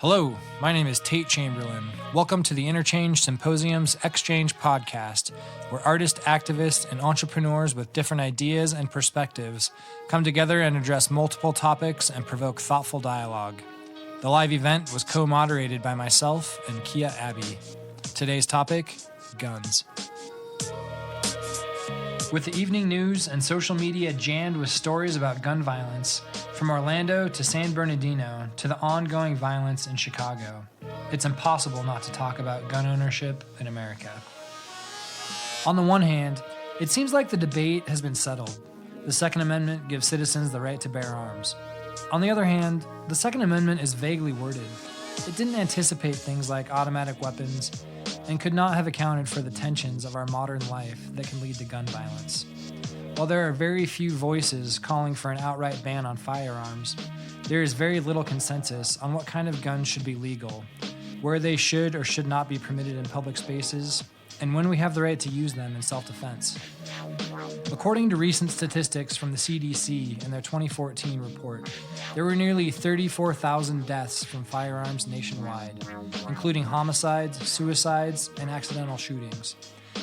Hello, my name is Tate Chamberlain. Welcome to the Interchange Symposium's XChange podcast, where artists, activists, and entrepreneurs with different ideas and perspectives come together and address multiple topics and provoke thoughtful dialogue. The live event was co-moderated by myself and Kia Abbey. Today's topic, guns. With the evening news and social media jammed with stories about gun violence, from Orlando to San Bernardino to the ongoing violence in Chicago, it's impossible not to talk about gun ownership in America. On the one hand, it seems like the debate has been settled. The Second Amendment gives citizens the right to bear arms. On the other hand, the Second Amendment is vaguely worded. It didn't anticipate things like automatic weapons and could not have accounted for the tensions of our modern life that can lead to gun violence. While there are very few voices calling for an outright ban on firearms, there is very little consensus on what kind of guns should be legal, where they should or should not be permitted in public spaces, and when we have the right to use them in self-defense. According to recent statistics from the CDC in their 2014 report, there were nearly 34,000 deaths from firearms nationwide, including homicides, suicides, and accidental shootings.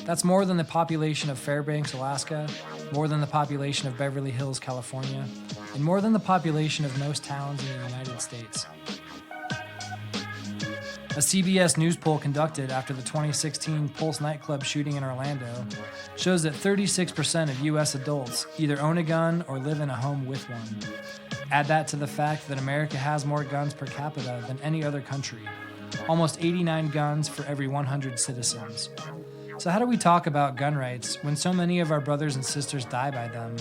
That's more than the population of Fairbanks, Alaska, more than the population of Beverly Hills, California, and more than the population of most towns in the United States. A CBS News poll conducted after the 2016 Pulse nightclub shooting in Orlando shows that 36% of U.S. adults either own a gun or live in a home with one. Add that to the fact that America has more guns per capita than any other country, almost 89 guns for every 100 citizens. So how do we talk about gun rights when so many of our brothers and sisters die by them,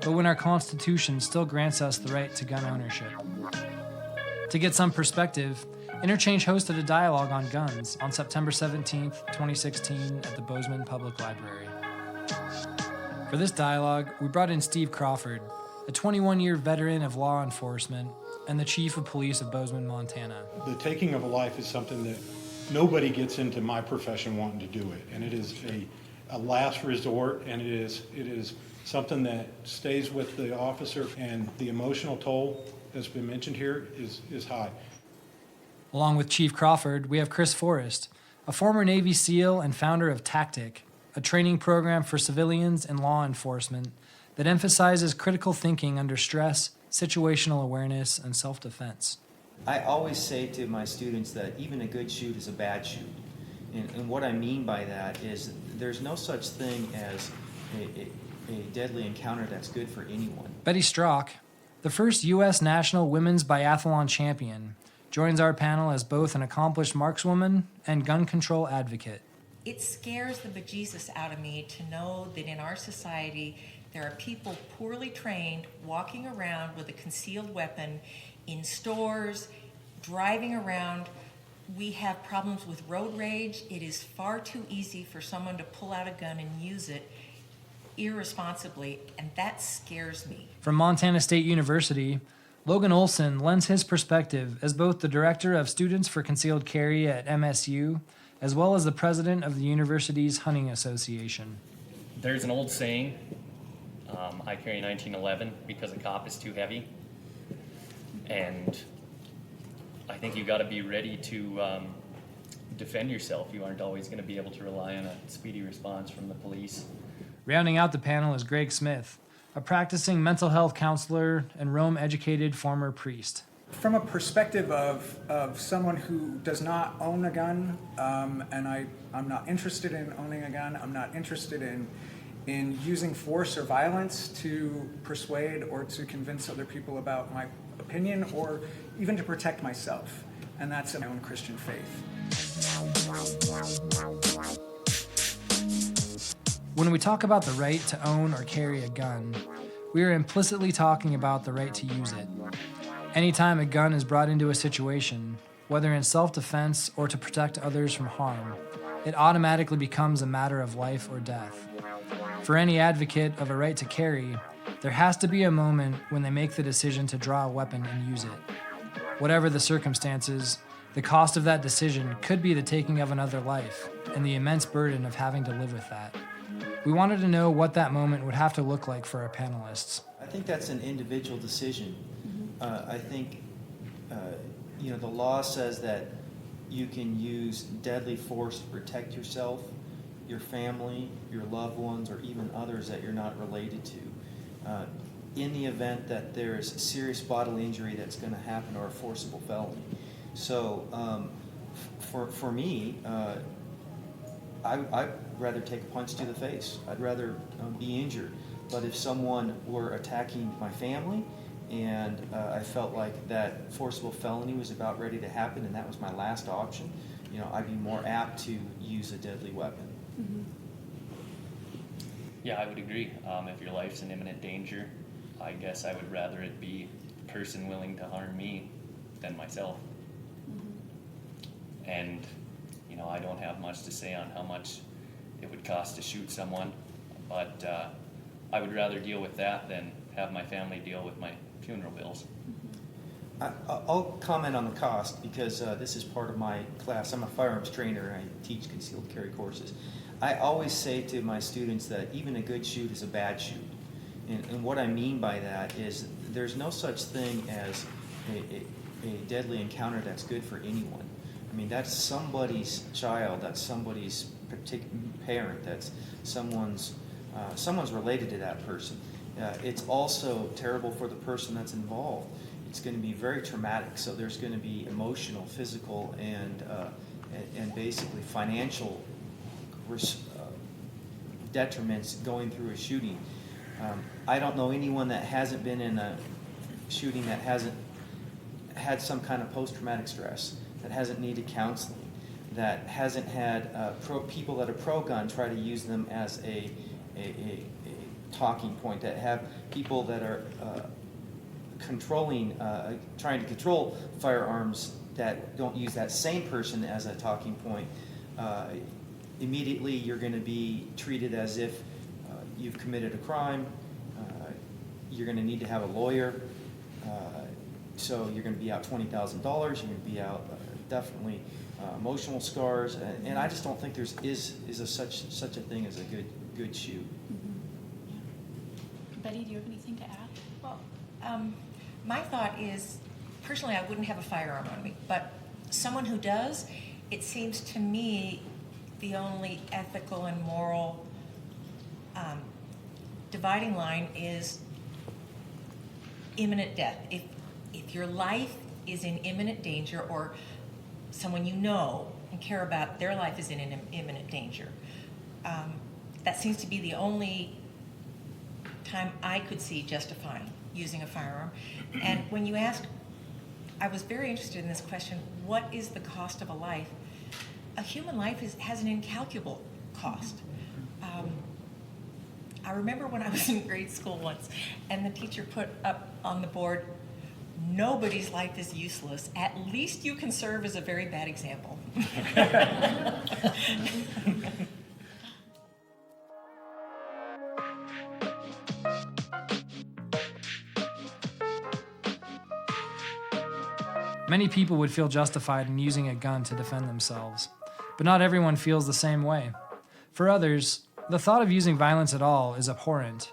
but when our Constitution still grants us the right to gun ownership? To get some perspective, Interchange hosted a dialogue on guns on September 17, 2016 at the Bozeman Public Library. For this dialogue, we brought in Steve Crawford, a 21-year veteran of law enforcement and the chief of police of Bozeman, Montana. The taking of a life is something that nobody gets into my profession wanting to do it, and it is a last resort, and it is something that stays with the officer, and the emotional toll that's been mentioned here is high. Along with Chief Crawford, we have Chris Forrest, a former Navy SEAL and founder of Tactic, a training program for civilians and law enforcement that emphasizes critical thinking under stress, situational awareness, and self-defense. I always say to my students that even a good shoot is a bad shoot. And what I mean by that is there's no such thing as a deadly encounter that's good for anyone. Betty Stroock, the first U.S. national women's biathlon champion, joins our panel as both an accomplished markswoman and gun control advocate. It scares the bejesus out of me to know that in our society there are people poorly trained walking around with a concealed weapon in stores, driving around. We have problems with road rage. It is far too easy for someone to pull out a gun and use it irresponsibly, and that scares me. From Montana State University, Logan Olson lends his perspective as both the director of Students for Concealed Carry at MSU, as well as the president of the university's hunting association. There's an old saying, I carry 1911 because a cop is too heavy. And I think you got to be ready to defend yourself. You aren't always going to be able to rely on a speedy response from the police. Rounding out the panel is Greg Smith, a practicing mental health counselor and Rome-educated former priest. From a perspective of someone who does not own a gun, and I'm not interested in owning a gun, I'm not interested in using force or violence to persuade or to convince other people about my opinion or even to protect myself, and that's my own Christian faith. When we talk about the right to own or carry a gun, we are implicitly talking about the right to use it. Anytime a gun is brought into a situation, whether in self-defense or to protect others from harm, it automatically becomes a matter of life or death. For any advocate of a right to carry, there has to be a moment when they make the decision to draw a weapon and use it. Whatever the circumstances, the cost of that decision could be the taking of another life and the immense burden of having to live with that. We wanted to know what that moment would have to look like for our panelists. I think that's an individual decision. I think the law says that you can use deadly force to protect yourself, your family, your loved ones, or even others that you're not related to, in the event that there is serious bodily injury that's going to happen or a forcible felony. So for me, I'd rather take a punch to the face. I'd rather be injured. But if someone were attacking my family and I felt like that forcible felony was about ready to happen and that was my last option, I'd be more apt to use a deadly weapon. Mm-hmm. Yeah, I would agree. If your life's in imminent danger, I guess I would rather it be a person willing to harm me than myself. Mm-hmm. And, I don't have much to say on how much it would cost to shoot someone, but I would rather deal with that than have my family deal with my funeral bills. I'll comment on the cost because this is part of my class. I'm a firearms trainer and I teach concealed carry courses. I always say to my students that even a good shoot is a bad shoot. And what I mean by that is there's no such thing as a deadly encounter that's good for anyone. I mean, that's somebody's child, that's somebody's parent, that's someone's related to that person. It's also terrible for the person that's involved. It's going to be very traumatic. So there's going to be emotional, physical, and basically financial detriments going through a shooting. I don't know anyone that hasn't been in a shooting that hasn't had some kind of post-traumatic stress, that hasn't needed counseling, that hasn't had people that are pro-gun try to use them as a talking point, that have people that are trying to control firearms that don't use that same person as a talking point. Immediately you're going to be treated as if you've committed a crime. You're going to need to have a lawyer. So you're going to be out $20,000. You're going to be out definitely emotional scars. And I just don't think there's such a thing as a good shoot. Mm-hmm. Betty, do you have anything to add? Well, my thought is, personally, I wouldn't have a firearm on me, but someone who does, it seems to me the only ethical and moral dividing line is imminent death. If your life is in imminent danger, or someone you know and care about, their life is in imminent danger, that seems to be the only time I could see justifying using a firearm. And when you asked, I was very interested in this question, what is the cost of a life? A human life has an incalculable cost. I remember when I was in grade school once, and the teacher put up on the board, nobody's life is useless. At least you can serve as a very bad example. Many people would feel justified in using a gun to defend themselves, but not everyone feels the same way. For others, the thought of using violence at all is abhorrent,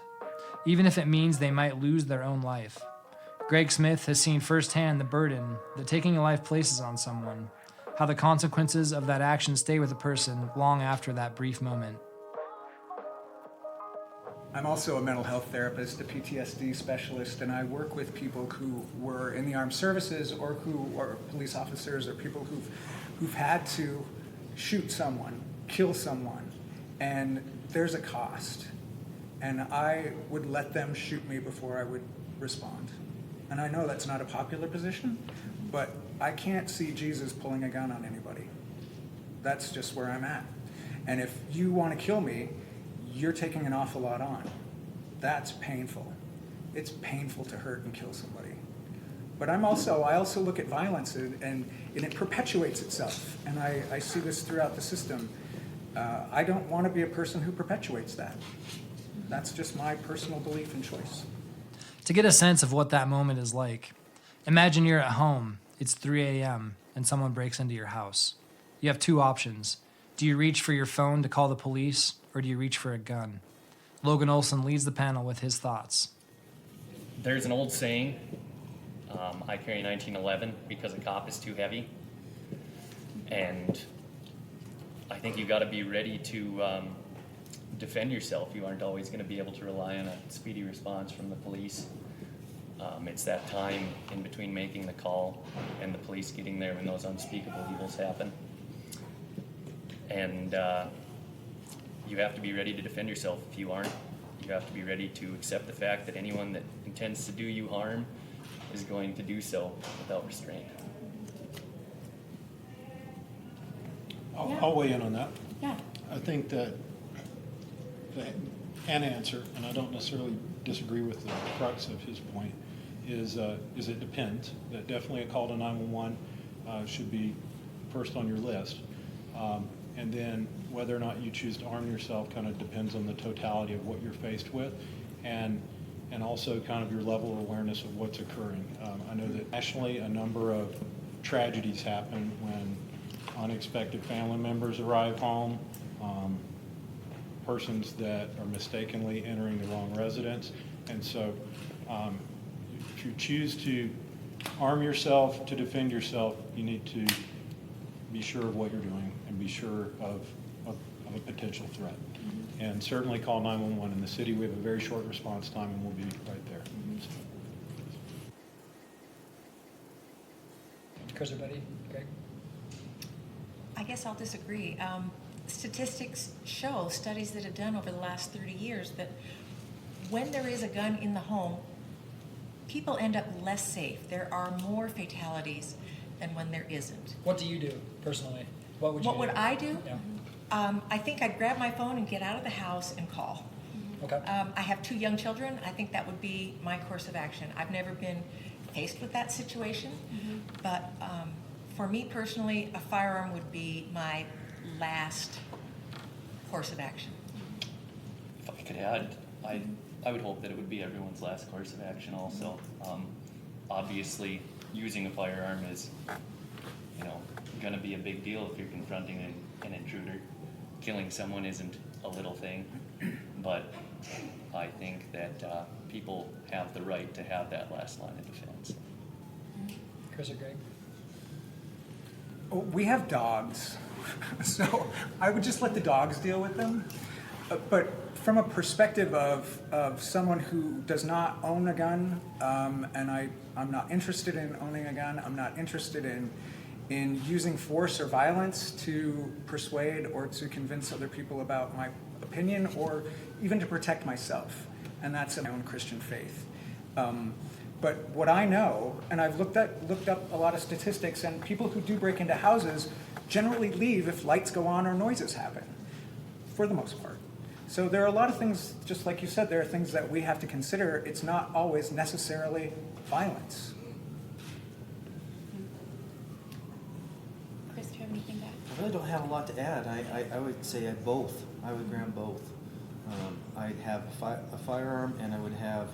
even if it means they might lose their own life. Greg Smith has seen firsthand the burden that taking a life places on someone, how the consequences of that action stay with a person long after that brief moment. I'm also a mental health therapist, a PTSD specialist, and I work with people who were in the armed services or who are police officers or people who've had to shoot someone, kill someone, and there's a cost. And I would let them shoot me before I would respond. And I know that's not a popular position, but I can't see Jesus pulling a gun on anybody. That's just where I'm at. And if you want to kill me, you're taking an awful lot on. That's painful. It's painful to hurt and kill somebody. But I also look at violence and it perpetuates itself. And I see this throughout the system. I don't want to be a person who perpetuates that. That's just my personal belief and choice. To get a sense of what that moment is like, imagine you're at home, it's 3 a.m., and someone breaks into your house. You have two options. Do you reach for your phone to call the police, or do you reach for a gun? Logan Olson leads the panel with his thoughts. There's an old saying, I carry 1911 because a cop is too heavy. And I think you got to be ready to defend yourself. You aren't always going to be able to rely on a speedy response from the police. It's that time in between making the call and the police getting there when those unspeakable evils happen. And you have to be ready to defend yourself. If you aren't, you have to be ready to accept the fact that anyone that intends to do you harm is going to do so without restraint. I'll weigh in on that. Yeah. I think that an answer, and I don't necessarily disagree with the crux of his point, is it depends. That definitely a call to 911 should be first on your list. And then whether or not you choose to arm yourself kind of depends on the totality of what you're faced with, and also kind of your level of awareness of what's occurring. I know that nationally a number of tragedies happen when unexpected family members arrive home, persons that are mistakenly entering the wrong residence. And so if you choose to arm yourself to defend yourself, you need to be sure of what you're doing and be sure of a potential threat. Mm-hmm. And certainly call 911. In the city, we have a very short response time, and we'll be right there. Mm-hmm. Chris or Betty? Greg? I guess I'll disagree. Statistics show, studies that have done over the last 30 years, that when there is a gun in the home, people end up less safe. There are more fatalities than when there isn't. What do you do personally? What would you What do? would I do? Yeah. I think I'd grab my phone and get out of the house and call. Okay. I have 2 young children. I think that would be my course of action. I've never been faced with that situation, but for me personally, a firearm would be my last course of action. If I could add, I would hope that it would be everyone's last course of action also. Obviously, using a firearm is, going to be a big deal if you're confronting an intruder. Killing someone isn't a little thing, but I think that people have the right to have that last line of defense. Chris or Greg? We have dogs, so I would just let the dogs deal with them. But from a perspective of someone who does not own a gun, and I'm not interested in owning a gun, I'm not interested in using force or violence to persuade or to convince other people about my opinion or even to protect myself, and that's in my own Christian faith. But what I know, and I've looked up a lot of statistics, and people who do break into houses generally leave if lights go on or noises happen, for the most part. So there are a lot of things, just like you said, there are things that we have to consider. It's not always necessarily violence. Chris, do you have anything to add? I really don't have a lot to add. I would say both. I would grab both. I'd have a firearm, and I would have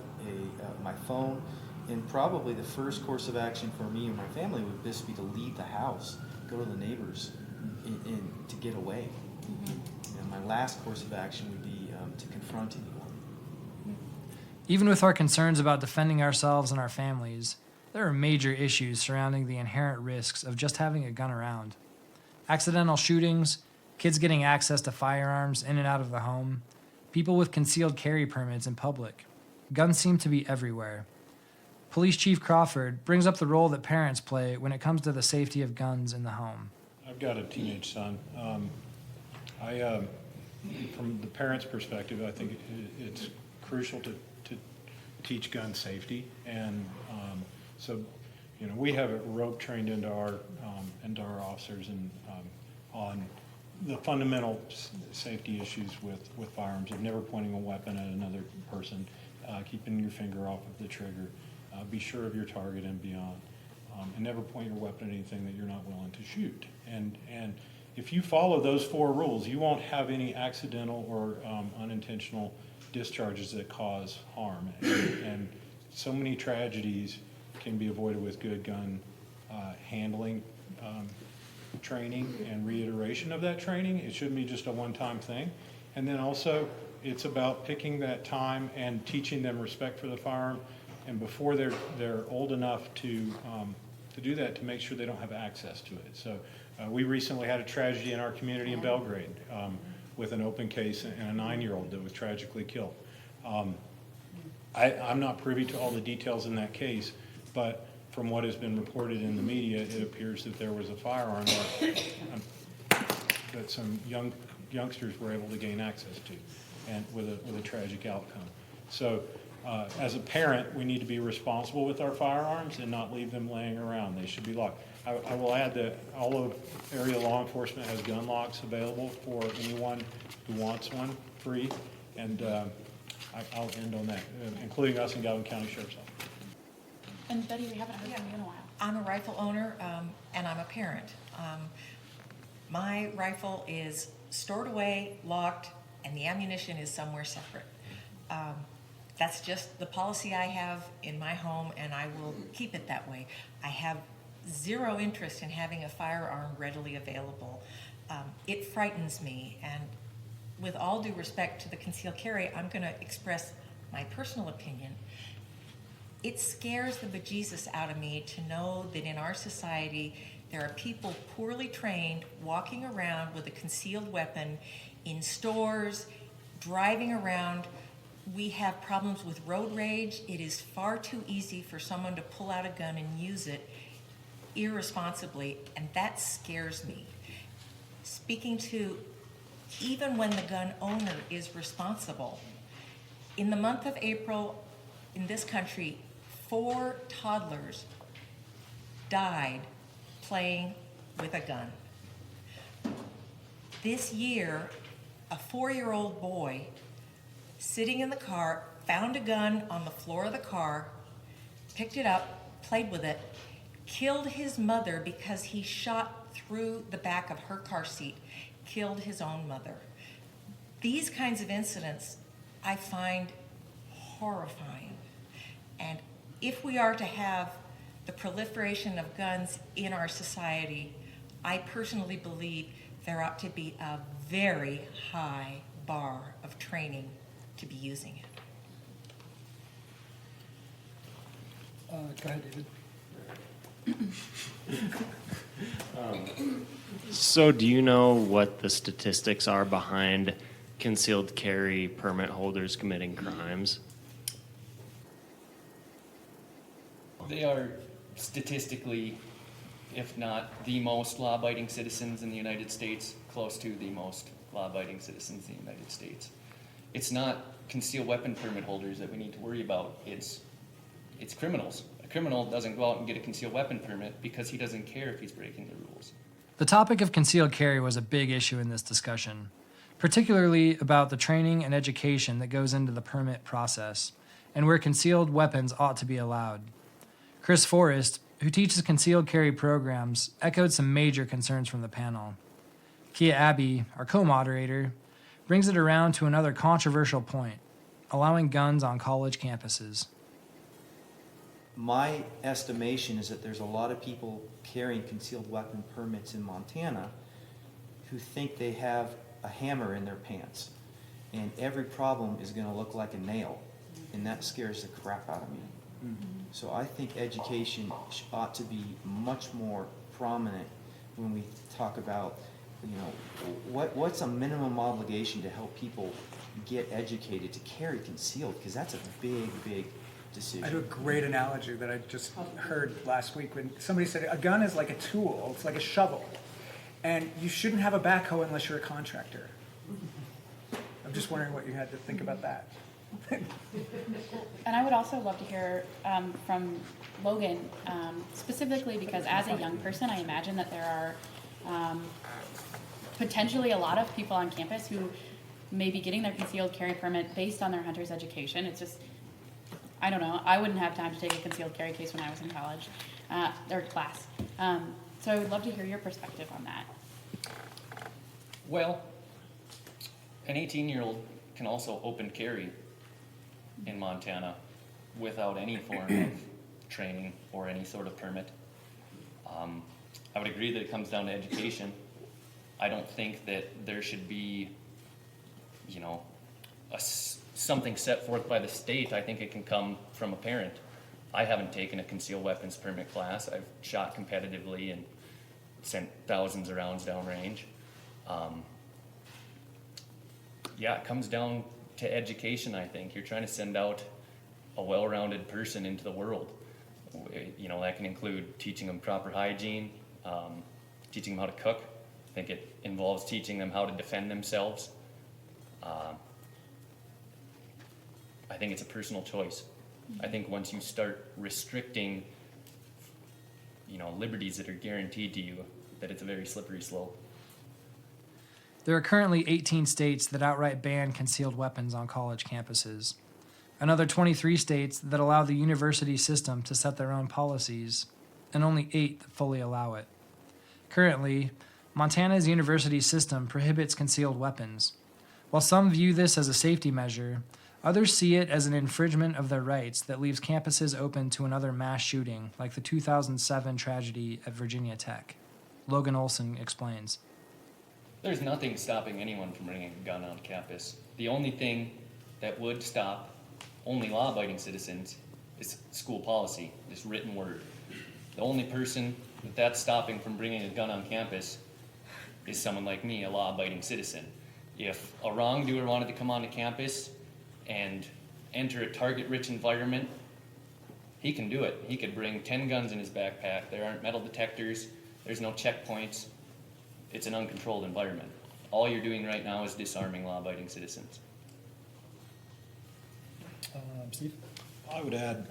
my phone. And probably the first course of action for me and my family would just be to leave the house, go to the neighbors, and to get away. And my last course of action would be to confront anyone. Even with our concerns about defending ourselves and our families, there are major issues surrounding the inherent risks of just having a gun around. Accidental shootings, kids getting access to firearms in and out of the home, people with concealed carry permits in public. Guns seem to be everywhere. Police Chief Crawford brings up the role that parents play when it comes to the safety of guns in the home. I've got a teenage son. From the parent's perspective, I think it's crucial to teach gun safety, and so we have it rope trained into our officers and on the fundamental safety issues with firearms of never pointing a weapon at another person, keeping your finger off of the trigger, be sure of your target and beyond, and never point your weapon at anything that you're not willing to shoot. And if you follow those 4 rules, you won't have any accidental or unintentional discharges that cause harm. And so many tragedies can be avoided with good gun handling training and reiteration of that training. It shouldn't be just a one-time thing. And then also, it's about picking that time and teaching them respect for the firearm and before they're old enough to do that, to make sure they don't have access to it. So we recently had a tragedy in our community in Belgrade with an open case and a 9-year-old that was tragically killed. I'm not privy to all the details in that case, but from what has been reported in the media, it appears that there was a firearm that some youngsters were able to gain access to, and with a tragic outcome. So as a parent, we need to be responsible with our firearms and not leave them laying around. They should be locked. I will add that all of area law enforcement has gun locks available for anyone who wants one, free, and I'll end on that, including us in Galvin County Sheriff's Office. And Betty, we haven't heard from you in a while. I'm a rifle owner, and I'm a parent. My rifle is stored away, locked, and the ammunition is somewhere separate. That's just the policy I have in my home, and I will keep it that way. I have zero interest in having a firearm readily available. It frightens me, and with all due respect to the concealed carry, I'm going to express my personal opinion. It scares the bejesus out of me to know that in our society there are people poorly trained walking around with a concealed weapon in stores, driving around. We have problems with road rage. It is far too easy for someone to pull out a gun and use it irresponsibly, and that scares me. Speaking to even when the gun owner is responsible, in the month of April in this country, 4 toddlers died playing with a gun. This year, a 4-year-old boy sitting in the car found a gun on the floor of the car, picked it up, played with it, killed his mother because he shot through the back of her car seat, killed his own mother. These kinds of incidents I find horrifying. And if we are to have the proliferation of guns in our society, I personally believe there ought to be a very high bar of training to be using it. Go ahead, David. So do you know what the statistics are behind concealed carry permit holders committing crimes? They are statistically, if not the most law-abiding citizens in the United States, close to the most law-abiding citizens in the United States. It's not concealed weapon permit holders that we need to worry about. It's criminals. A criminal doesn't go out and get a concealed weapon permit because he doesn't care if he's breaking the rules. The topic of concealed carry was a big issue in this discussion, particularly about the training and education that goes into the permit process and where concealed weapons ought to be allowed. Chris Forrest, who teaches concealed carry programs, echoed some major concerns from the panel. Kia Abbey, our co-moderator, brings it around to another controversial point, allowing guns on college campuses. My estimation is that there's a lot of people carrying concealed weapon permits in Montana who think they have a hammer in their pants, and every problem is going to look like a nail, and that scares the crap out of me. So I think education ought to be much more prominent when we talk about, what's a minimum obligation to help people get educated to carry concealed, because that's a big, big decision. I do a great analogy that I just heard last week when somebody said a gun is like a tool, it's like a shovel, and you shouldn't have a backhoe unless you're a contractor. I'm just wondering what you had to think about that. And I would also love to hear from Logan, specifically because as a young person, I imagine that there are potentially a lot of people on campus who may be getting their concealed carry permit based on their hunter's education. It's just, I don't know, I wouldn't have time to take a concealed carry case when I was in college, or class. So I would love to hear your perspective on that. Well, an 18-year-old can also open carry in Montana without any form of training or any sort of permit. I would agree that it comes down to education. I don't think that there should be, something set forth by the state. I think it can come from a parent. I haven't taken a concealed weapons permit class. I've shot competitively and sent thousands of rounds downrange. Yeah, it comes down to education, I think. You're trying to send out a well-rounded person into the world. You know, that can include teaching them proper hygiene, teaching them how to cook. I think it involves teaching them how to defend themselves. I think it's a personal choice. I think once you start restricting, you know, liberties that are guaranteed to you, that it's a very slippery slope. There are currently 18 states that outright ban concealed weapons on college campuses. Another 23 states that allow the university system to set their own policies, and only 8 that fully allow it. Currently, Montana's university system prohibits concealed weapons. While some view this as a safety measure, others see it as an infringement of their rights that leaves campuses open to another mass shooting like the 2007 tragedy at Virginia Tech. Logan Olson explains. There's nothing stopping anyone from bringing a gun on campus. The only thing that would stop only law-abiding citizens is school policy, this written word. The only person that's stopping from bringing a gun on campus is someone like me, a law-abiding citizen. If a wrongdoer wanted to come onto campus and enter a target-rich environment, he can do it. He could bring 10 guns in his backpack. There aren't metal detectors. There's no checkpoints. It's an uncontrolled environment. All you're doing right now is disarming law-abiding citizens. Steve? I would add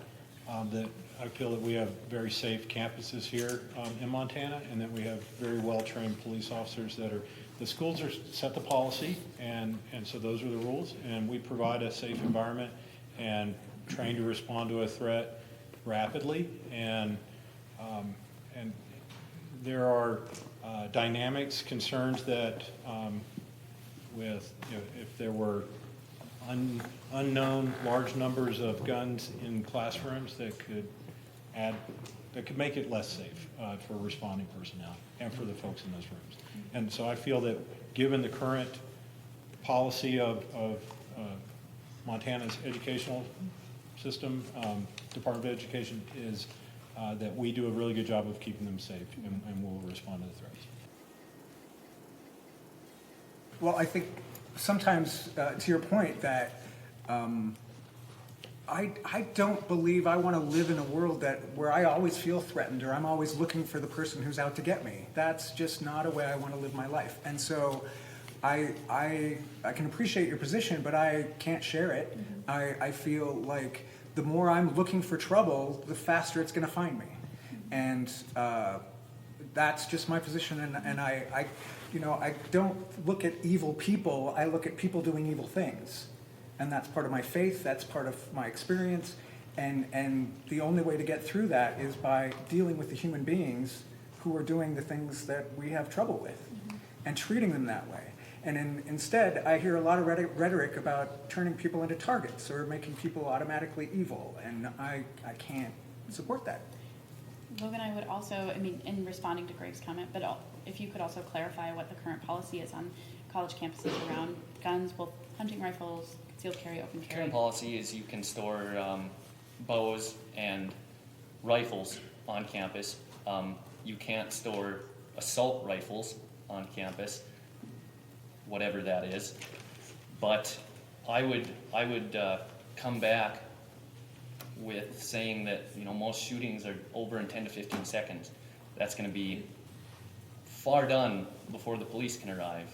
that I feel that we have very safe campuses here in Montana, and that we have very well-trained police officers that are, the schools are set the policy, and so those are the rules, and we provide a safe environment and train to respond to a threat rapidly, and there are dynamics, concerns that with, you know, if there were unknown large numbers of guns in classrooms that could make it less safe for responding personnel and for the folks in those rooms. And so I feel that given the current policy of Montana's educational system, Department of Education, is that we do a really good job of keeping them safe, and we'll respond to the threats. Well, I think sometimes, to your point, that I don't believe I want to live in a world where I always feel threatened, or I'm always looking for the person who's out to get me. That's just not a way I want to live my life. And so I can appreciate your position, but I can't share it. I feel like the more I'm looking for trouble, the faster it's going to find me. And that's just my position, and I don't look at evil people, I look at people doing evil things. And that's part of my faith, that's part of my experience, and the only way to get through that is by dealing with the human beings who are doing the things that we have trouble with, and treating them that way. And instead, I hear a lot of rhetoric about turning people into targets or making people automatically evil, and I can't support that. Logan, I would also, in responding to Greg's comment, but if you could also clarify what the current policy is on college campuses around guns, both hunting rifles, concealed carry, open carry. Current policy is you can store bows and rifles on campus. You can't store assault rifles on campus, whatever that is. But I would come back with saying that, you know, most shootings are over in 10 to 15 seconds. That's going to be far done before the police can arrive.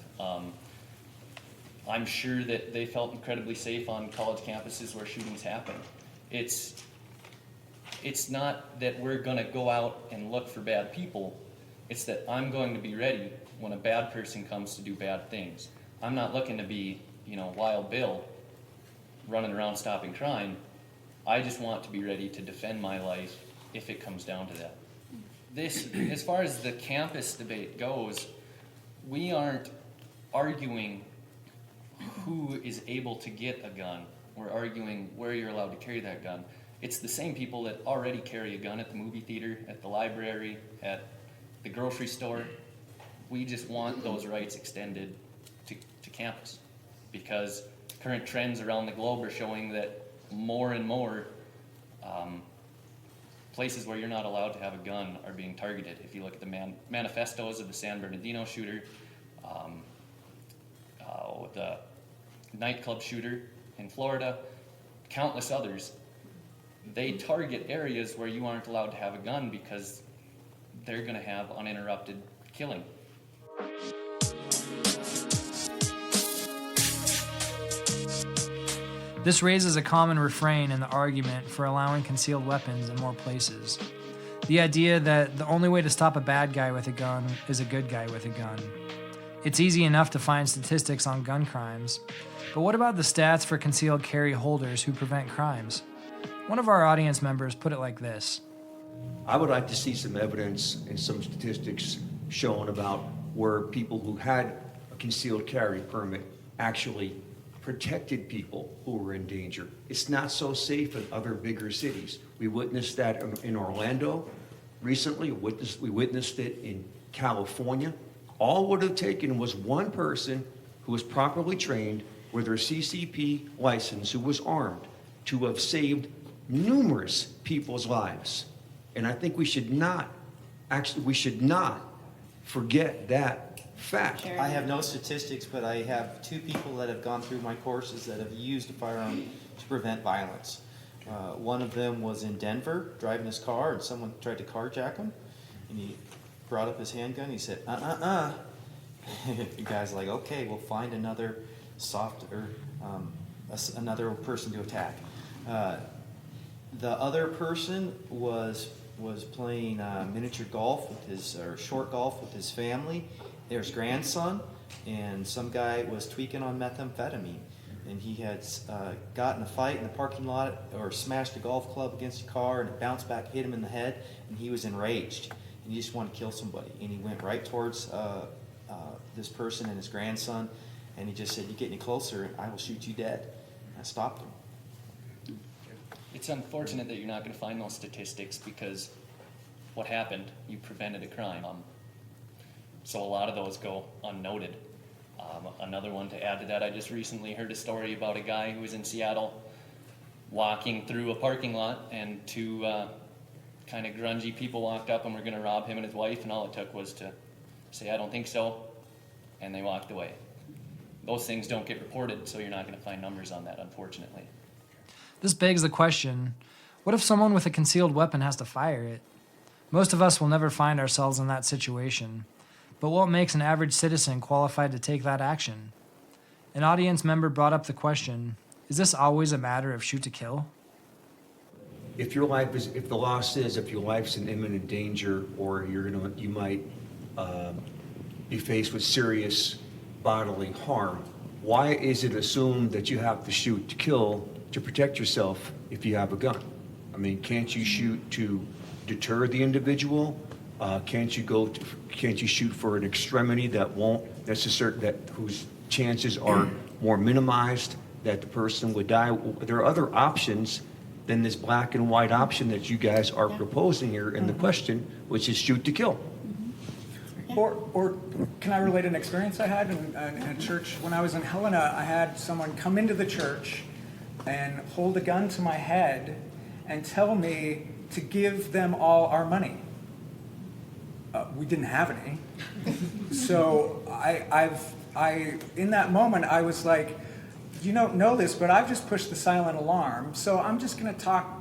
I'm sure that they felt incredibly safe on college campuses where shootings happen. It's not that we're going to go out and look for bad people. It's that I'm going to be ready when a bad person comes to do bad things. I'm not looking to be, you know, Wild Bill running around stopping crime. I just want to be ready to defend my life if it comes down to that. This, as far as the campus debate goes, we aren't arguing who is able to get a gun. We're arguing where you're allowed to carry that gun. It's the same people that already carry a gun at the movie theater, at the library, at the grocery store. We just want those rights extended to campus, because current trends around the globe are showing that more and more places where you're not allowed to have a gun are being targeted. If you look at the manifestos of the San Bernardino shooter, the nightclub shooter in Florida, countless others, they target areas where you aren't allowed to have a gun because they're going to have uninterrupted killing. This raises a common refrain in the argument for allowing concealed weapons in more places. The idea that the only way to stop a bad guy with a gun is a good guy with a gun. It's easy enough to find statistics on gun crimes, but what about the stats for concealed carry holders who prevent crimes? One of our audience members put it like this. I would like to see some evidence and some statistics showing about where people who had a concealed carry permit actually protected people who were in danger. It's not so safe in other bigger cities. We witnessed that in Orlando recently. We witnessed it in California. All it would have taken was one person who was properly trained with their CCP license, who was armed, to have saved numerous people's lives. And I think we should not forget that fact. I have no statistics, but I have 2 people that have gone through my courses that have used a firearm to prevent violence. One of them was in Denver, driving his car, and someone tried to carjack him, and he brought up his handgun. He said, The guy's like, okay, we'll find another another person to attack. The other person was playing miniature golf or short golf with his family, their grandson, and some guy was tweaking on methamphetamine. And he had gotten a fight in the parking lot or smashed a golf club against a car, and it bounced back, hit him in the head, and he was enraged. And he just wanted to kill somebody. And he went right towards this person and his grandson, and he just said, "You get any closer, and I will shoot you dead." And I stopped him. It's unfortunate that you're not going to find those statistics because what happened, you prevented a crime. So a lot of those go unnoted. Another one to add to that, I just recently heard a story about a guy who was in Seattle walking through a parking lot, and 2 kind of grungy people walked up and were going to rob him and his wife, and all it took was to say, "I don't think so," and they walked away. Those things don't get reported, so you're not going to find numbers on that, unfortunately. This begs the question, what if someone with a concealed weapon has to fire it? Most of us will never find ourselves in that situation. But what makes an average citizen qualified to take that action? An audience member brought up the question, is this always a matter of shoot to kill? If the law says if your life's in imminent danger, or you might be faced with serious bodily harm, why is it assumed that you have to shoot to kill to protect yourself if you have a gun? I mean, can't you shoot to deter the individual? Can't you shoot for an extremity that whose chances are more minimized that the person would die? There are other options than this black and white option that you guys are proposing here in the question, which is shoot to kill. Or can I relate an experience I had in a church when I was in Helena? I had someone come into the church and hold a gun to my head and tell me to give them all our money. We didn't have any. So I in that moment, I was like, you don't know this, but I've just pushed the silent alarm. So I'm just going to talk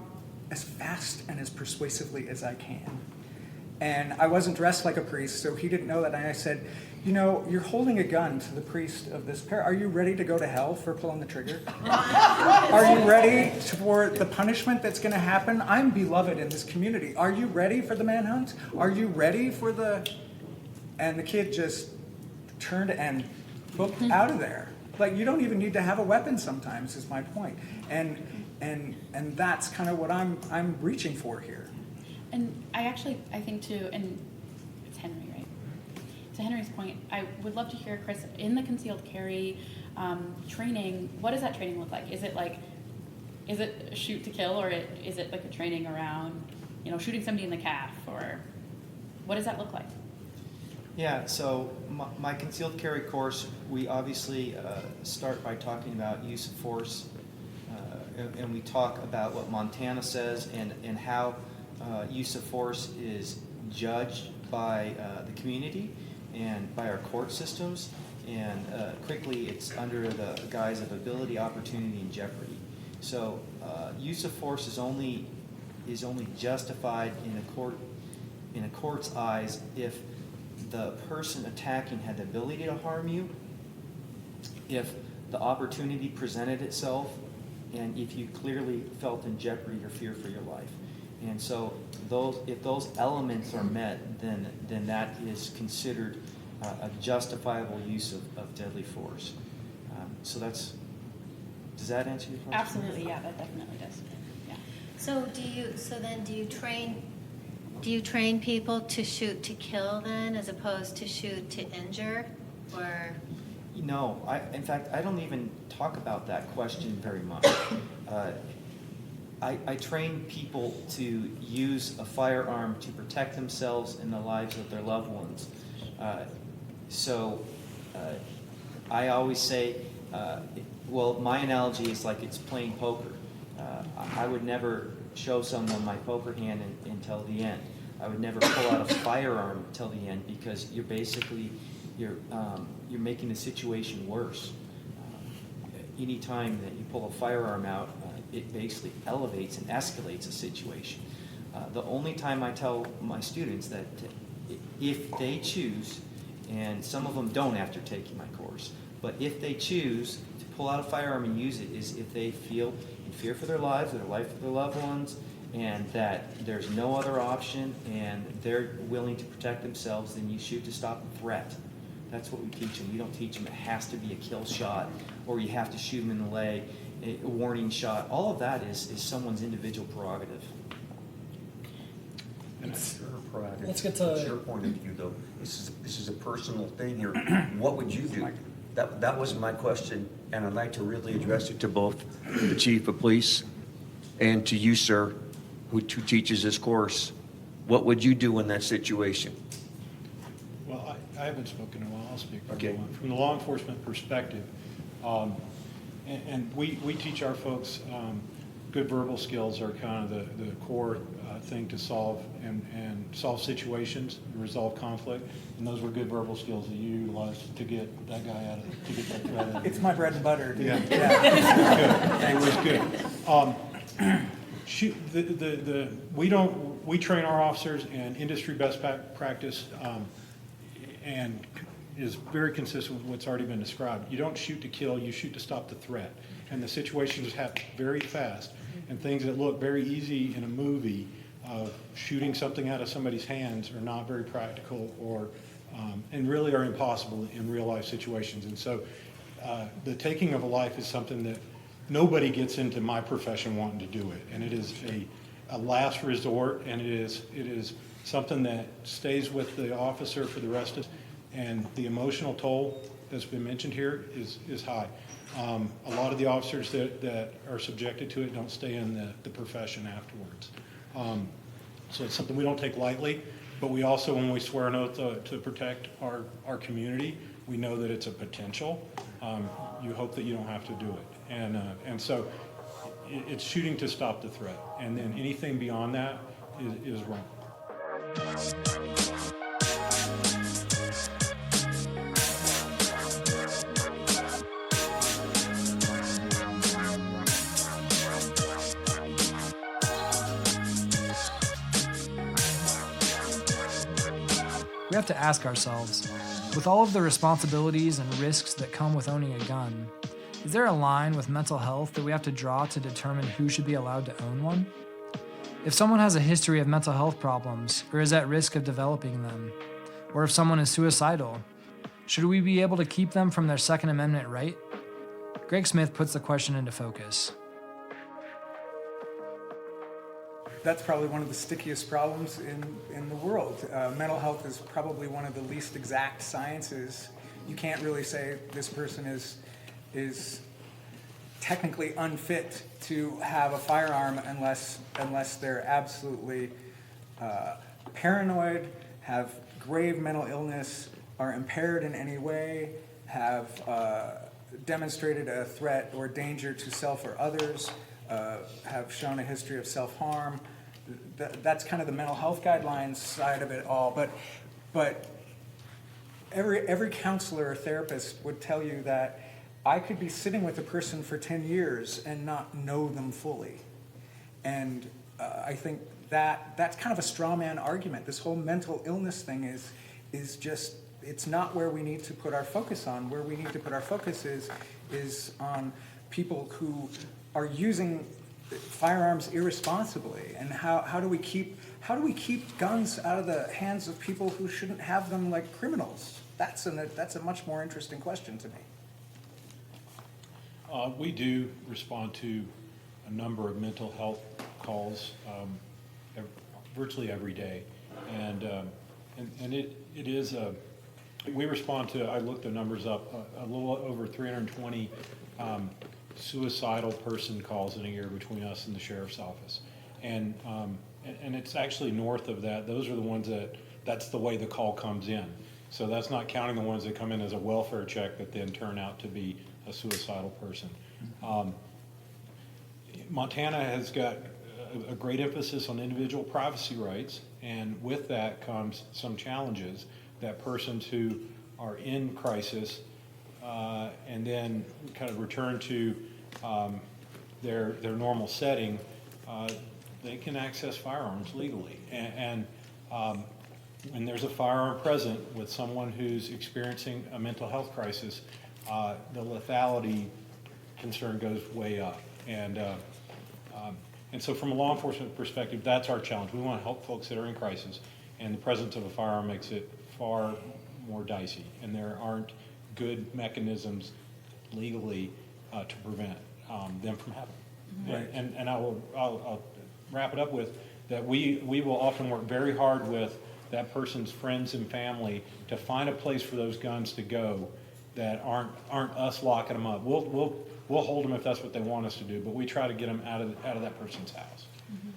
as fast and as persuasively as I can. And I wasn't dressed like a priest, so he didn't know that. And I said, you're holding a gun to the priest of this parish. Are you ready to go to hell for pulling the trigger? Are you ready for the punishment that's going to happen? I'm beloved in this community. Are you ready for the manhunt? Are you ready for the... And the kid just turned and booked out of there. Like, you don't even need to have a weapon sometimes, is my point. And that's kind of what I'm reaching for here. And I think too, and it's Henry, right? To Henry's point, I would love to hear, Chris, in the concealed carry training, what does that training look like? Is it shoot to kill, or is it like a training around, shooting somebody in the calf, or what does that look like? Yeah, so my concealed carry course, we obviously start by talking about use of force, and we talk about what Montana says and how use of force is judged by the community and by our court systems, and quickly it's under the guise of ability, opportunity, and jeopardy. So use of force is only justified in a court's eyes if the person attacking had the ability to harm you, if the opportunity presented itself, and if you clearly felt in jeopardy or fear for your life. And so if those elements are met, then that is considered a justifiable use of deadly force. So does that answer your question? Absolutely, yeah, that definitely does. Yeah. So do you train people to shoot to kill then, as opposed to shoot to injure, or? No, in fact, I don't even talk about that question very much. I train people to use a firearm to protect themselves and the lives of their loved ones. I always say, well, my analogy is like it's playing poker. I would never show someone my poker hand until the end. I would never pull out a firearm till the end, because you're making the situation worse. Anytime that you pull a firearm out, it basically elevates and escalates a situation. The only time I tell my students that if they choose, and some of them don't after taking my course, but if they choose to pull out a firearm and use it, is if they feel in fear for their lives or the life of their loved ones, and that there's no other option, and they're willing to protect themselves, then you shoot to stop the threat. That's what we teach them. We don't teach them it has to be a kill shot, or you have to shoot them in the leg, a warning shot. All of that is someone's individual prerogative. And that's your prerogative. Let's get to- What's your point of view, though? This is a personal thing here. What would you do? That was my question, and I'd like to really address it to both the chief of police and to you, sir, who teaches this course. What would you do in that situation? Well, I haven't spoken in a while. I'll speak Okay. from the law enforcement perspective. And we teach our folks good verbal skills are kind of the core thing to solve and solve situations, resolve conflict. And those were good verbal skills that you utilized to get that guy to get that threat out of It's my bread and butter, dude. Yeah. It was good. We train our officers in industry best practice, and is very consistent with what's already been described. You don't shoot to kill, you shoot to stop the threat. And the situations happen very fast, and things that look very easy in a movie of shooting something out of somebody's hands are not very practical, or and really are impossible in real life situations. And so the taking of a life is something that nobody gets into my profession wanting to do it, and it is a last resort, and it is something that stays with the officer for the rest of, and the emotional toll that's been mentioned here is high. A lot of the officers that are subjected to it don't stay in the profession afterwards. So it's something we don't take lightly, but we also, when we swear an oath to protect our community, we know that it's a potential. You hope that you don't have to do it. And so it's shooting to stop the threat. And then anything beyond that is wrong. We have to ask ourselves, with all of the responsibilities and risks that come with owning a gun, is there a line with mental health that we have to draw to determine who should be allowed to own one? If someone has a history of mental health problems or is at risk of developing them, or if someone is suicidal, should we be able to keep them from their Second Amendment right? Greg Smith puts the question into focus. That's probably one of the stickiest problems in the world. Mental health is probably one of the least exact sciences. You can't really say this person is technically unfit to have a firearm unless they're absolutely paranoid, have grave mental illness, are impaired in any way, have demonstrated a threat or danger to self or others, have shown a history of self-harm. that's kind of the mental health guidelines side of it all. But every counselor or therapist would tell you that I could be sitting with a person for 10 years and not know them fully. And I think that's kind of a straw man argument. This whole mental illness thing is just, it's not where we need to put our focus on. Where we need to put our focus is on people who are using firearms irresponsibly, and how do we keep guns out of the hands of people who shouldn't have them, like criminals? That's a much more interesting question to me. We do respond to a number of mental health calls virtually every day, and it is we respond to, I looked the numbers up, a little over 320 suicidal person calls in a year between us and the sheriff's office, and it's actually north of that. Those are the ones that's the way the call comes in. So that's not counting the ones that come in as a welfare check that then turn out to be a suicidal person. Montana has got a great emphasis on individual privacy rights, and with that comes some challenges that persons who are in crisis and then kind of return to their normal setting, they can access firearms legally. And when there's a firearm present with someone who's experiencing a mental health crisis, the lethality concern goes way up. And so from a law enforcement perspective, that's our challenge. We want to help folks that are in crisis, and the presence of a firearm makes it far more dicey, and there aren't good mechanisms legally to prevent them from happening. Right. And I'll wrap it up with that we will often work very hard with that person's friends and family to find a place for those guns to go that aren't us locking them up. We'll hold them if that's what they want us to do, but we try to get them out of that person's house.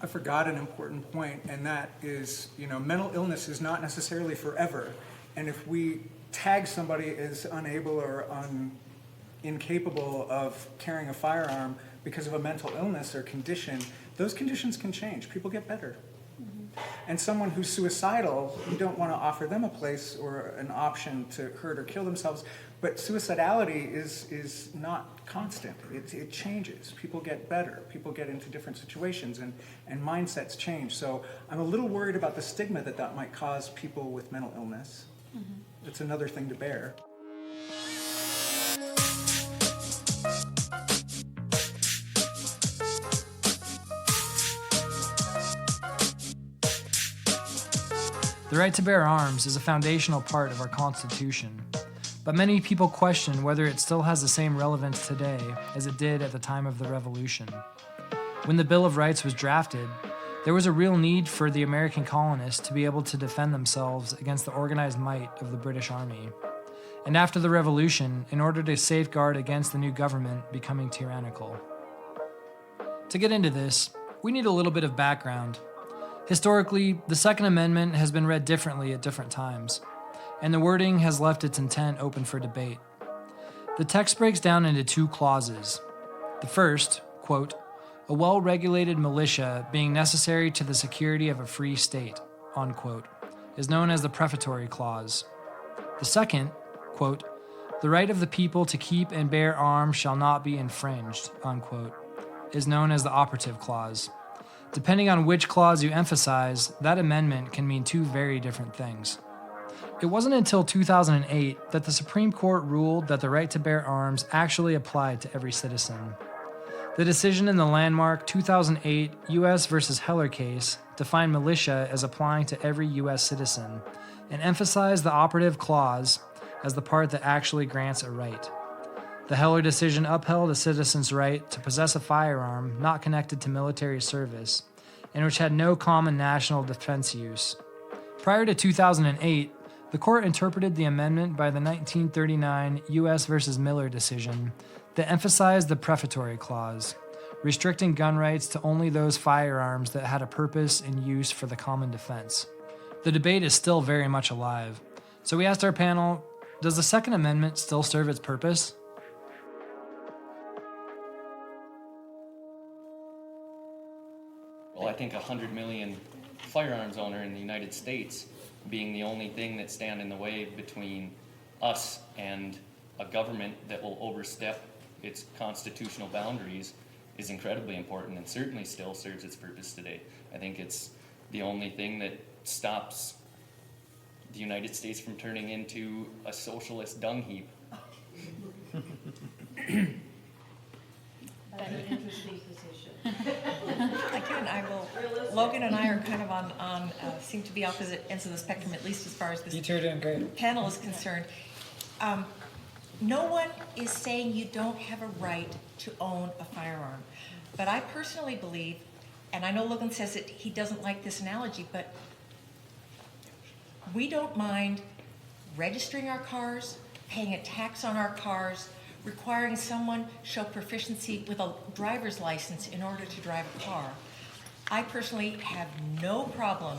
I forgot an important point, and that is, mental illness is not necessarily forever. And if we tag somebody as unable or incapable of carrying a firearm because of a mental illness or condition, those conditions can change. People get better. And someone who's suicidal, you don't want to offer them a place or an option to hurt or kill themselves. But suicidality is not constant. It changes. People get better. People get into different situations, and mindsets change. So I'm a little worried about the stigma that might cause people with mental illness. Mm-hmm. It's another thing to bear. The right to bear arms is a foundational part of our Constitution, but many people question whether it still has the same relevance today as it did at the time of the Revolution. When the Bill of Rights was drafted, there was a real need for the American colonists to be able to defend themselves against the organized might of the British Army. And after the Revolution, in order to safeguard against the new government becoming tyrannical. To get into this, we need a little bit of background. Historically, the Second Amendment has been read differently at different times, and the wording has left its intent open for debate. The text breaks down into two clauses. The first, quote, "a well-regulated militia being necessary to the security of a free state," unquote, is known as the prefatory clause. The second, quote, "the right of the people to keep and bear arms shall not be infringed," unquote, is known as the operative clause. Depending on which clause you emphasize, that amendment can mean two very different things. It wasn't until 2008 that the Supreme Court ruled that the right to bear arms actually applied to every citizen. The decision in the landmark 2008 U.S. versus Heller case defined militia as applying to every U.S. citizen and emphasized the operative clause as the part that actually grants a right. The Heller decision upheld a citizen's right to possess a firearm not connected to military service and which had no common national defense use. Prior to 2008, the court interpreted the amendment by the 1939 U.S. versus Miller decision that emphasized the prefatory clause, restricting gun rights to only those firearms that had a purpose and use for the common defense. The debate is still very much alive. So we asked our panel, does the Second Amendment still serve its purpose? Well, think 100 million firearms owner in the United States being the only thing that stand in the way between us and a government that will overstep its constitutional boundaries is incredibly important, and certainly still serves its purpose today. I think it's the only thing that stops the United States from turning into a socialist dung heap. That's an interesting position. Again, Logan and I are kind of on seem to be opposite ends of the spectrum, at least as far as You this two are doing great. panel is concerned. No one is saying you don't have a right to own a firearm. But I personally believe, and I know Logan says that he doesn't like this analogy, but we don't mind registering our cars, paying a tax on our cars, requiring someone show proficiency with a driver's license in order to drive a car. I personally have no problem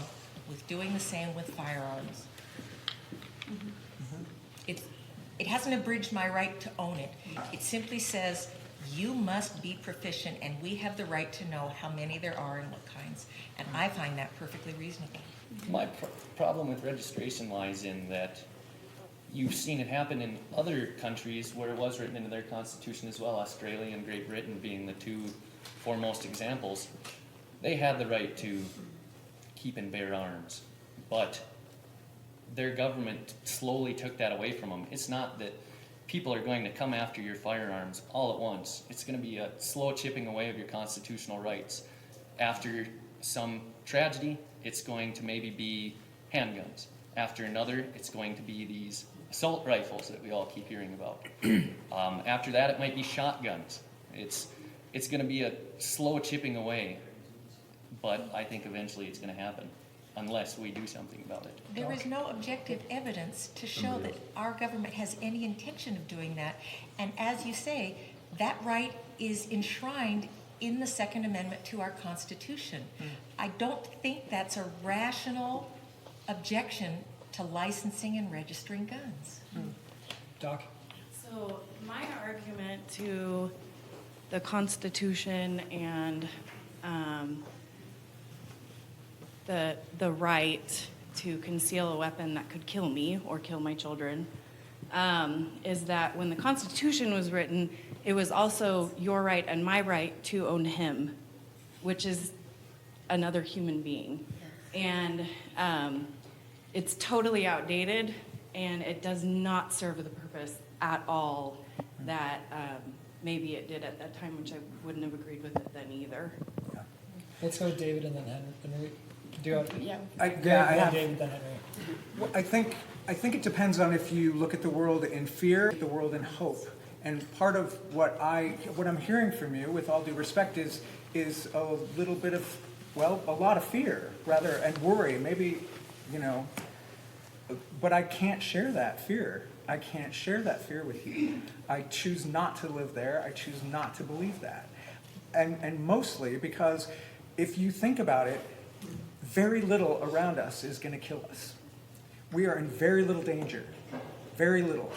with doing the same with firearms. It hasn't abridged my right to own it. It simply says you must be proficient, and we have the right to know how many there are and what kinds. And I find that perfectly reasonable. My problem with registration lies in that you've seen it happen in other countries where it was written into their constitution as well, Australia and Great Britain being the two foremost examples. They had the right to keep and bear arms, but their government slowly took that away from them. It's not that people are going to come after your firearms all at once. It's going to be a slow chipping away of your constitutional rights. After some tragedy, it's going to maybe be handguns. After another, it's going to be these assault rifles that we all keep hearing about. After that, it might be shotguns. It's going to be a slow chipping away, but I think eventually it's going to happen, unless we do something about it. There is no objective evidence to show that our government has any intention of doing that. And as you say, that right is enshrined in the Second Amendment to our Constitution. I don't think that's a rational objection to licensing and registering guns. Doc? So my argument to the Constitution and the right to conceal a weapon that could kill me or kill my children is that when the Constitution was written, it was also your right and my right to own him, which is another human being. And it's totally outdated, and it does not serve the purpose at all that maybe it did at that time, which I wouldn't have agreed with it then either. Let's go with David and then Henry. Do you have, Yeah. David, then Henry. Well, I think it depends on if you look at the world in fear, the world in hope. And part of what I'm hearing from you, with all due respect, is a little bit of, well, a lot of fear, rather, and worry. Maybe, but I can't share that fear. I can't share that fear with you. I choose not to live there. I choose not to believe that. And mostly because if you think about it, very little around us is going to kill us. We are in very little danger, very little.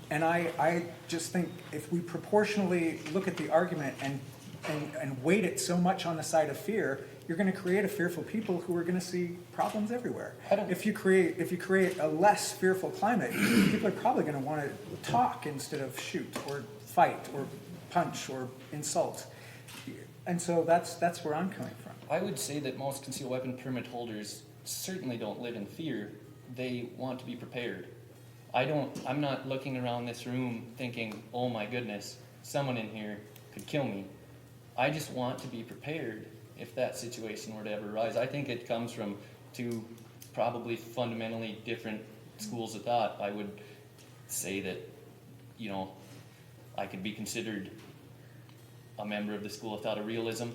And I just think if we proportionally look at the argument and weight it so much on the side of fear, you're going to create a fearful people who are going to see problems everywhere. If you create a less fearful climate, people are probably going to want to talk instead of shoot or fight or punch or insult. And so that's where I'm coming from. I would say that most concealed weapon permit holders certainly don't live in fear. They want to be prepared. I'm not looking around this room thinking, oh my goodness, someone in here could kill me. I just want to be prepared if that situation were to ever arise. I think it comes from two probably fundamentally different schools of thought. I would say that, I could be considered a member of the school of thought of realism.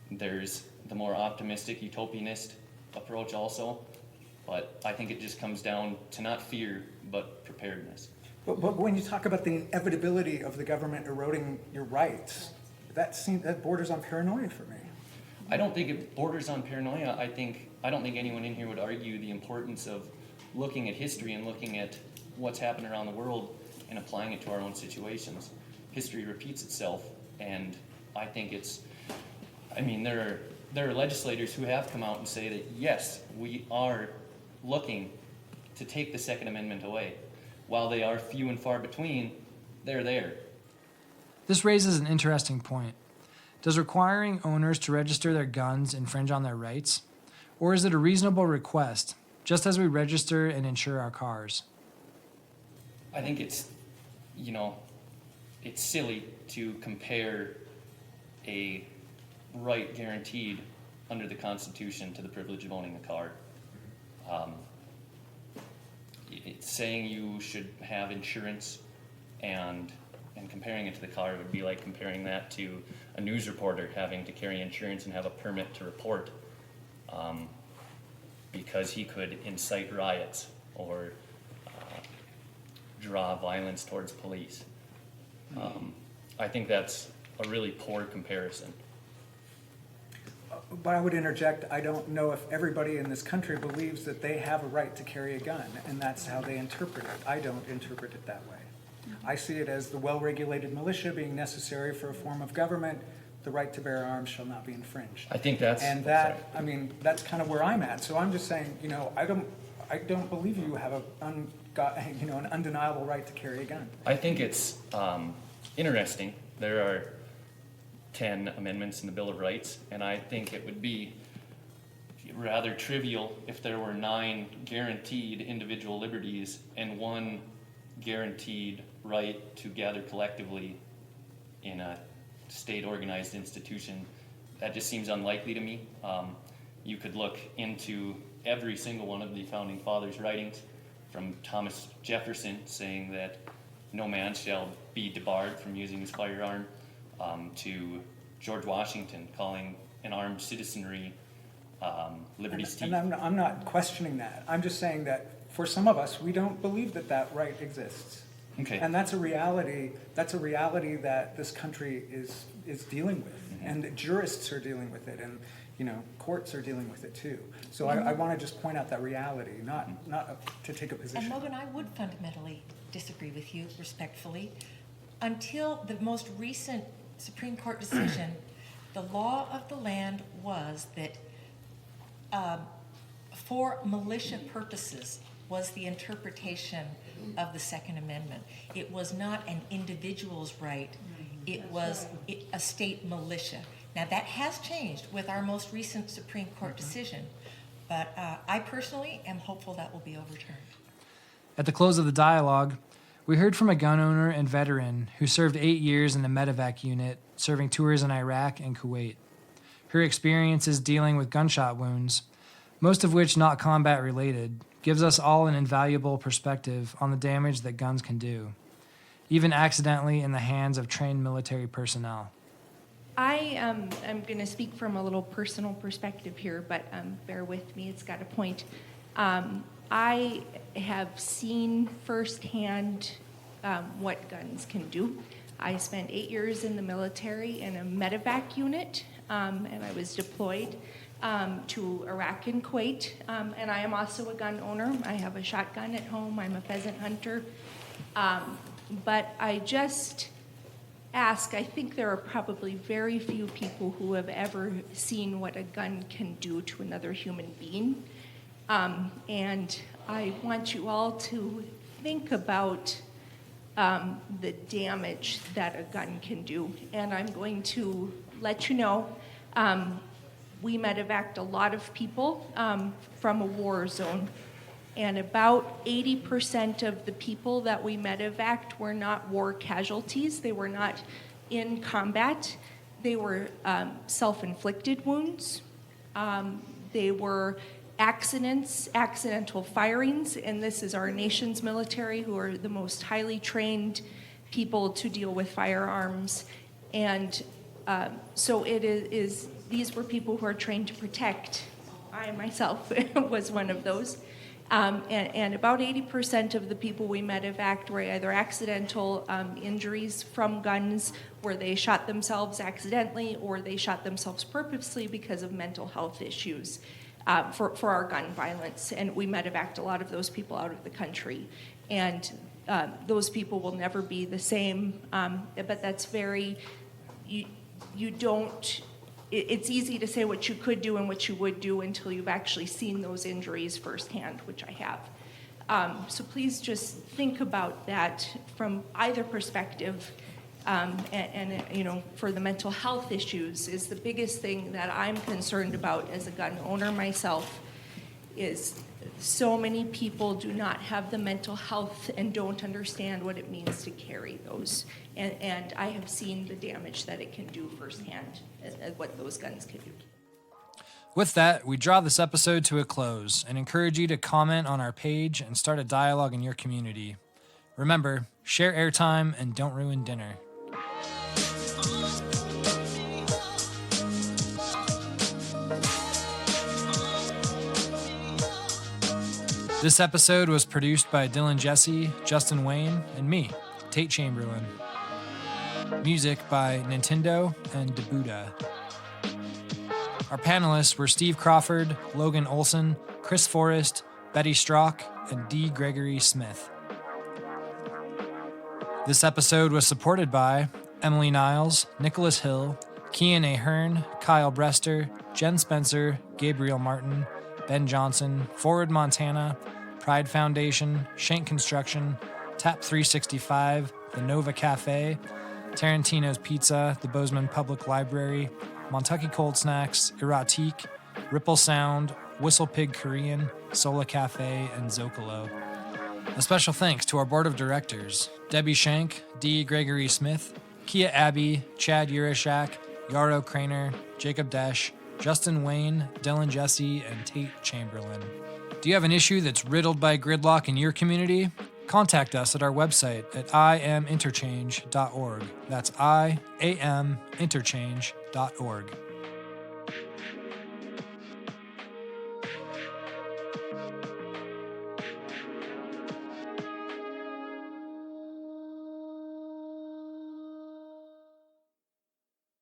There's the more optimistic, utopianist approach also. But I think it just comes down to not fear, but preparedness. But when you talk about the inevitability of the government eroding your rights, that borders on paranoia for me. I don't think it borders on paranoia. I don't think anyone in here would argue the importance of looking at history and looking at what's happened around the world and applying it to our own situations. History repeats itself, and I think there are there are legislators who have come out and say that, yes, we are looking to take the Second Amendment away. While they are few and far between, they're there. This raises an interesting point. Does requiring owners to register their guns infringe on their rights? Or is it a reasonable request, just as we register and insure our cars? I think it's, it's silly to compare a right guaranteed under the Constitution to the privilege of owning a car. It's saying you should have insurance and comparing it to the car would be like comparing that to a news reporter having to carry insurance and have a permit to report because he could incite riots or draw violence towards police. I think that's a really poor comparison. But I would interject, I don't know if everybody in this country believes that they have a right to carry a gun, and that's how they interpret it. I don't interpret it that way. I see it as the well-regulated militia being necessary for a form of government. The right to bear arms shall not be infringed. I think that's... And that, I mean, that's kind of where I'm at. So I'm just saying, I don't believe you have an undeniable right to carry a gun. I think it's interesting. There are 10 amendments in the Bill of Rights, and I think it would be rather trivial if there were 9 guaranteed individual liberties and 1 guaranteed right to gather collectively in a state-organized institution. That just seems unlikely to me. You could look into every single one of the Founding Fathers' writings, from Thomas Jefferson saying that no man shall be debarred from using his firearm, to George Washington calling an armed citizenry liberty's teeth. And I'm not questioning that. I'm just saying that for some of us, we don't believe that that right exists. Okay. And that's a reality. That's a reality that this country is dealing with, and jurists are dealing with it, and courts are dealing with it too. So I want to just point out that reality, not to take a position. And Logan, I would fundamentally disagree with you respectfully. Until the most recent Supreme Court decision, the law of the land was that for militia purposes was the interpretation of the Second Amendment. It was not an individual's right. It was a state militia. Now that has changed with our most recent Supreme Court decision, but I personally am hopeful that will be overturned. At the close of the dialogue, we heard from a gun owner and veteran who served 8 years in a medevac unit, serving tours in Iraq and Kuwait. Her experiences dealing with gunshot wounds, most of which not combat related, gives us all an invaluable perspective on the damage that guns can do, even accidentally in the hands of trained military personnel. I am going to speak from a little personal perspective here, but bear with me, it's got a point. I have seen firsthand what guns can do. I spent 8 years in the military in a medevac unit, and I was deployed to Iraq and Kuwait, and I am also a gun owner. I have a shotgun at home. I'm a pheasant hunter. But I just ask, I think there are probably very few people who have ever seen what a gun can do to another human being. And I want you all to think about the damage that a gun can do. And I'm going to let you know, we medevaced a lot of people from a war zone. And about 80% of the people that we medevaced were not war casualties. They were not in combat. They were self-inflicted wounds. They were accidents, accidental firings, and this is our nation's military, who are the most highly trained people to deal with firearms. And so it is, these were people who are trained to protect. I myself was one of those. And about 80% of the people we medevaced were either accidental injuries from guns, where they shot themselves accidentally, or they shot themselves purposely because of mental health issues for our gun violence. And we medevaced a lot of those people out of the country. And those people will never be the same, but that's very, you don't it's easy to say what you could do and what you would do until you've actually seen those injuries firsthand, which I have. So please just think about that from either perspective. And you know, for the mental health issues is the biggest thing that I'm concerned about as a gun owner myself, is so many people do not have the mental health and don't understand what it means to carry those. And I have seen the damage that it can do firsthand, what those guns can do. With that, we draw this episode to a close and encourage you to comment on our page and start a dialogue in your community. Remember, share airtime and don't ruin dinner. This episode was produced by Dylan Jesse, Justin Wayne, and me, Tate Chamberlain. Music by Nintendo and Debuda. Our panelists were Steve Crawford, Logan Olson, Chris Forrest, Betty Stroock, and D. Gregory Smith. This episode was supported by Emily Niles, Nicholas Hill, Kian Ahern, Kyle Brester, Jen Spencer, Gabriel Martin, Ben Johnson, Forward Montana, Pride Foundation, Shank Construction, Tap 365, The Nova Cafe, Tarantino's Pizza, the Bozeman Public Library, Montucky Cold Snacks, Erotique, Ripple Sound, Whistle Pig Korean, Sola Cafe, and Zocalo. A special thanks to our board of directors, Debbie Shank, D. Gregory Smith, Kia Abbey, Chad Urashak, Yarrow Craner, Jacob Desch, Justin Wayne, Dylan Jesse, and Tate Chamberlain. Do you have an issue that's riddled by gridlock in your community? Contact us at our website at iaminterchange.org. That's iaminterchange.org.